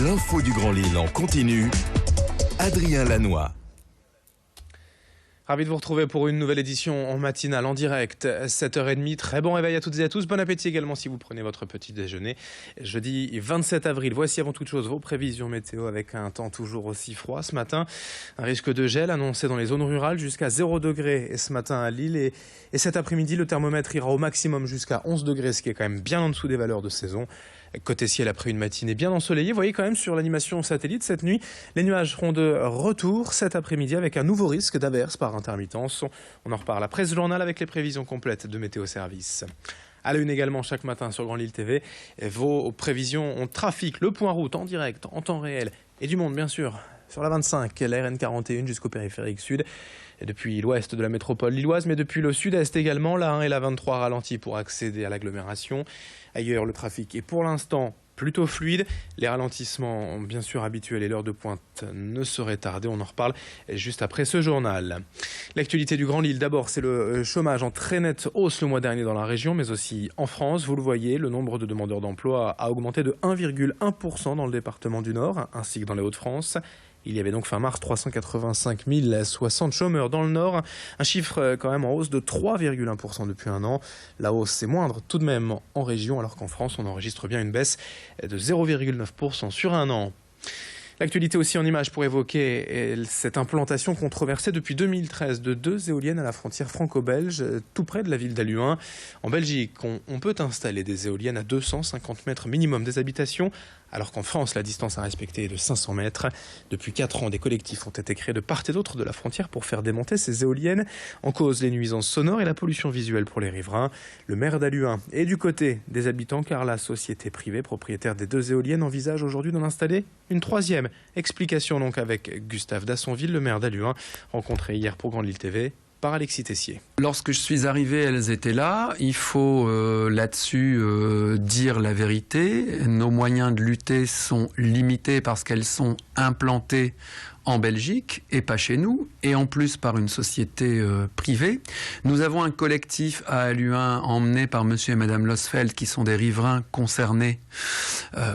L'info du Grand Lille en continu. Adrien Lanois. Ravi de vous retrouver pour une nouvelle édition en matinale, en direct, 7h30. Très bon réveil à toutes et à tous. Bon appétit également si vous prenez votre petit déjeuner. Jeudi 27 avril, voici avant toute chose vos prévisions météo avec un temps toujours aussi froid. Ce matin, un risque de gel annoncé dans les zones rurales jusqu'à 0 degré ce matin à Lille. Et cet après-midi, le thermomètre ira au maximum jusqu'à 11 degrés, ce qui est quand même bien en dessous des valeurs de saison. Côté ciel, après une matinée bien ensoleillée, vous voyez quand même sur l'animation satellite cette nuit, les nuages seront de retour cet après-midi avec un nouveau risque d'averse par intermittence. On en reparle après ce journal avec les prévisions complètes de Météo Service. À la une également chaque matin sur Grand Lille TV, vos prévisions en trafic, le point route en direct, en temps réel et du monde bien sûr. Sur la 25, la RN 41 jusqu'au périphérique sud, et depuis l'ouest de la métropole lilloise, mais depuis le sud-est également, la 1 et la 23 ralentis pour accéder à l'agglomération. Ailleurs, le trafic est pour l'instant plutôt fluide. Les ralentissements, bien sûr habituels et l'heure de pointe ne sauraient tarder. On en reparle juste après ce journal. L'actualité du Grand Lille, d'abord, c'est le chômage en très nette hausse le mois dernier dans la région, mais aussi en France. Vous le voyez, le nombre de demandeurs d'emploi a augmenté de 1,1% dans le département du Nord, ainsi que dans les Hauts-de-France. Il y avait donc fin mars 385 060 chômeurs dans le Nord, un chiffre quand même en hausse de 3,1% depuis un an. La hausse est moindre tout de même en région, alors qu'en France on enregistre bien une baisse de 0,9% sur un an. L'actualité aussi en images pour évoquer cette implantation controversée depuis 2013 de 2 éoliennes à la frontière franco-belge, tout près de la ville d'Halluin. En Belgique, on peut installer des éoliennes à 250 mètres minimum des habitations, alors qu'en France, la distance à respecter est de 500 mètres. Depuis 4 ans, des collectifs ont été créés de part et d'autre de la frontière pour faire démonter ces éoliennes. En cause, les nuisances sonores et la pollution visuelle pour les riverains. Le maire d'Halluin est du côté des habitants, car la société privée propriétaire des 2 éoliennes envisage aujourd'hui d'en installer une 3e. Explication donc avec Gustave Dassonville, le maire d'Halluin, rencontré hier pour Grand Lille TV par Alexis Tessier. Lorsque je suis arrivé, elles étaient là. Il faut là-dessus dire la vérité. Nos moyens de lutter sont limités parce qu'elles sont implantées en Belgique et pas chez nous, et en plus par une société privée. Nous avons un collectif à Halluin emmené par monsieur et madame Losfeld qui sont des riverains concernés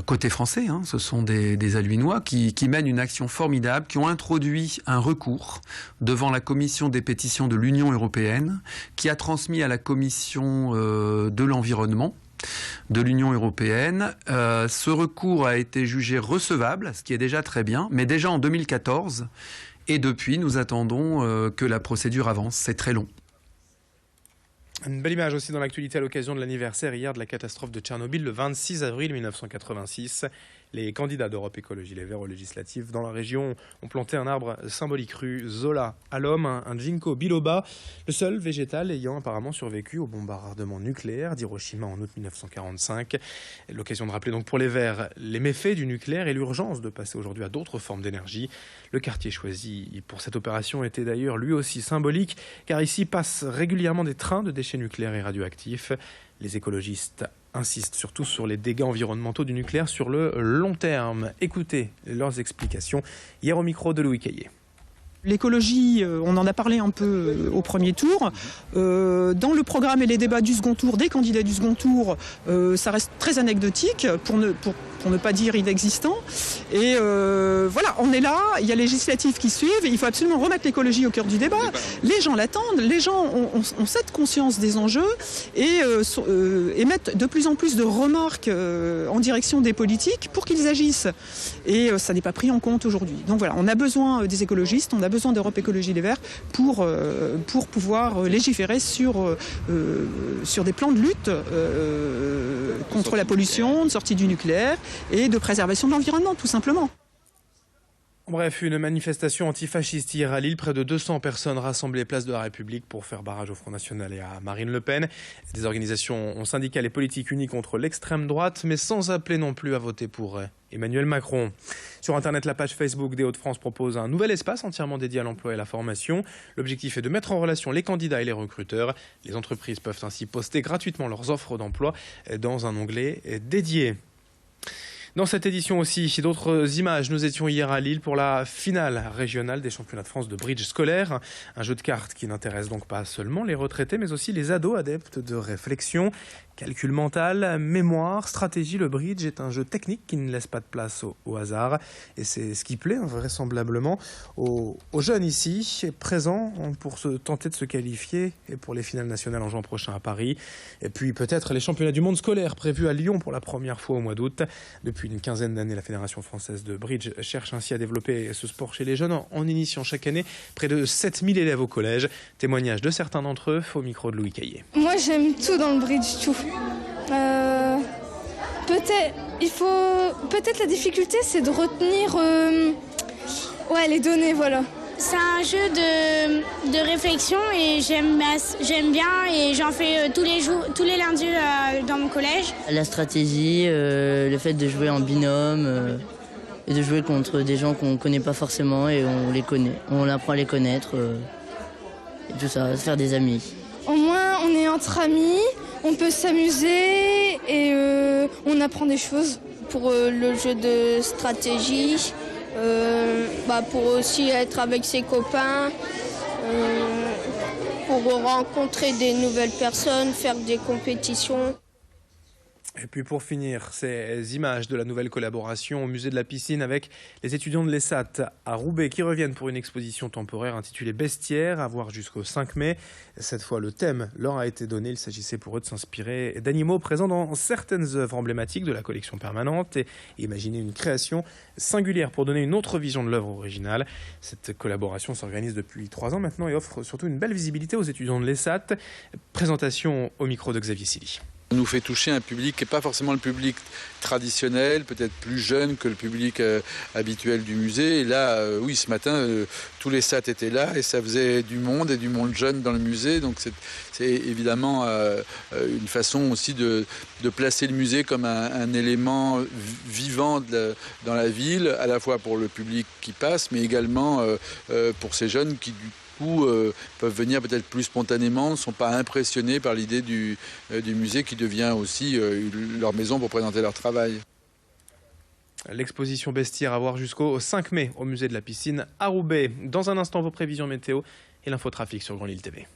côté français, hein, ce sont des Halluinois qui mènent une action formidable, qui ont introduit un recours devant la commission des pétitions de l'Union européenne, qui a transmis à la commission de l'environnement de l'Union européenne. Ce recours a été jugé recevable, ce qui est déjà très bien, mais déjà en 2014. Et depuis, nous attendons que la procédure avance. C'est très long. Une belle image aussi dans l'actualité à l'occasion de l'anniversaire hier de la catastrophe de Tchernobyl, le 26 avril 1986. Les candidats d'Europe Écologie Les Verts aux législatives dans la région ont planté un arbre symbolique rue Zola à l'homme, un ginkgo biloba, le seul végétal ayant apparemment survécu au bombardement nucléaire d'Hiroshima en août 1945. L'occasion de rappeler donc pour les Verts les méfaits du nucléaire et l'urgence de passer aujourd'hui à d'autres formes d'énergie. Le quartier choisi pour cette opération était d'ailleurs lui aussi symbolique, car ici passent régulièrement des trains de déchets nucléaires et radioactifs. Les écologistes insistent surtout sur les dégâts environnementaux du nucléaire sur le long terme. Écoutez leurs explications hier au micro de Louis Caillé. L'écologie, on en a parlé un peu au premier tour. Dans le programme et les débats du second tour, des candidats du second tour, ça reste très anecdotique, pour ne pas dire inexistant. Et voilà, on est là, il y a les législatives qui suivent, et il faut absolument remettre l'écologie au cœur du débat. Les gens l'attendent, les gens ont cette conscience des enjeux et émettent de plus en plus de remarques en direction des politiques pour qu'ils agissent. Et ça n'est pas pris en compte aujourd'hui. Donc voilà, on a besoin des écologistes, on a besoin d'Europe Écologie Les Verts pour pouvoir légiférer sur des plans de lutte contre la pollution, de sortie du nucléaire et de préservation de l'environnement, tout simplement. Bref, une manifestation antifasciste hier à Lille, près de 200 personnes rassemblées place de la République pour faire barrage au Front National et à Marine Le Pen. Des organisations syndicales et politiques unies contre l'extrême droite, mais sans appeler non plus à voter pour Emmanuel Macron. Sur Internet, la page Facebook des Hauts-de-France propose un nouvel espace entièrement dédié à l'emploi et à la formation. L'objectif est de mettre en relation les candidats et les recruteurs. Les entreprises peuvent ainsi poster gratuitement leurs offres d'emploi dans un onglet dédié. Dans cette édition aussi, d'autres images. Nous étions hier à Lille pour la finale régionale des championnats de France de bridge scolaire. Un jeu de cartes qui n'intéresse donc pas seulement les retraités, mais aussi les ados adeptes de réflexion. Calcul mental, mémoire, stratégie, le bridge est un jeu technique qui ne laisse pas de place au hasard. Et c'est ce qui plaît vraisemblablement aux jeunes ici, présents pour tenter de se qualifier et pour les finales nationales en juin prochain à Paris. Et puis peut-être les championnats du monde scolaire prévus à Lyon pour la première fois au mois d'août. Depuis une quinzaine d'années, la Fédération française de bridge cherche ainsi à développer ce sport chez les jeunes en initiant chaque année près de 7000 élèves au collège. Témoignage de certains d'entre eux au micro de Louis Caillé. Moi j'aime tout dans le bridge, tout. Peut-être la difficulté c'est de retenir les données, voilà. C'est un jeu de réflexion et j'aime bien et j'en fais tous les lundis dans mon collège. La stratégie, le fait de jouer en binôme et de jouer contre des gens qu'on ne connaît pas forcément et on les connaît, on apprend à les connaître et tout ça, se faire des amis. Au moins on est entre amis, on peut s'amuser et on apprend des choses. Pour le jeu de stratégie, pour aussi être avec ses copains, pour rencontrer des nouvelles personnes, faire des compétitions. Et puis pour finir, ces images de la nouvelle collaboration au musée de la piscine avec les étudiants de l'ESAT à Roubaix qui reviennent pour une exposition temporaire intitulée Bestiaire, à voir jusqu'au 5 mai. Cette fois, le thème leur a été donné. Il s'agissait pour eux de s'inspirer d'animaux présents dans certaines œuvres emblématiques de la collection permanente et imaginer une création singulière pour donner une autre vision de l'œuvre originale. Cette collaboration s'organise depuis 3 ans maintenant et offre surtout une belle visibilité aux étudiants de l'ESAT. Présentation au micro de Xavier Silly. Ça nous fait toucher un public qui n'est pas forcément le public traditionnel, peut-être plus jeune que le public habituel du musée. Et là, oui, ce matin, tous les SAT étaient là et ça faisait du monde et du monde jeune dans le musée. Donc c'est évidemment une façon aussi de placer le musée comme un élément vivant dans la ville, à la fois pour le public qui passe, mais également pour ces jeunes qui peuvent venir peut-être plus spontanément, ne sont pas impressionnés par l'idée du musée qui devient aussi leur maison pour présenter leur travail. L'exposition Bestiaire à voir jusqu'au 5 mai au musée de la piscine à Roubaix. Dans un instant, vos prévisions météo et l'infotrafic sur Grand Lille TV.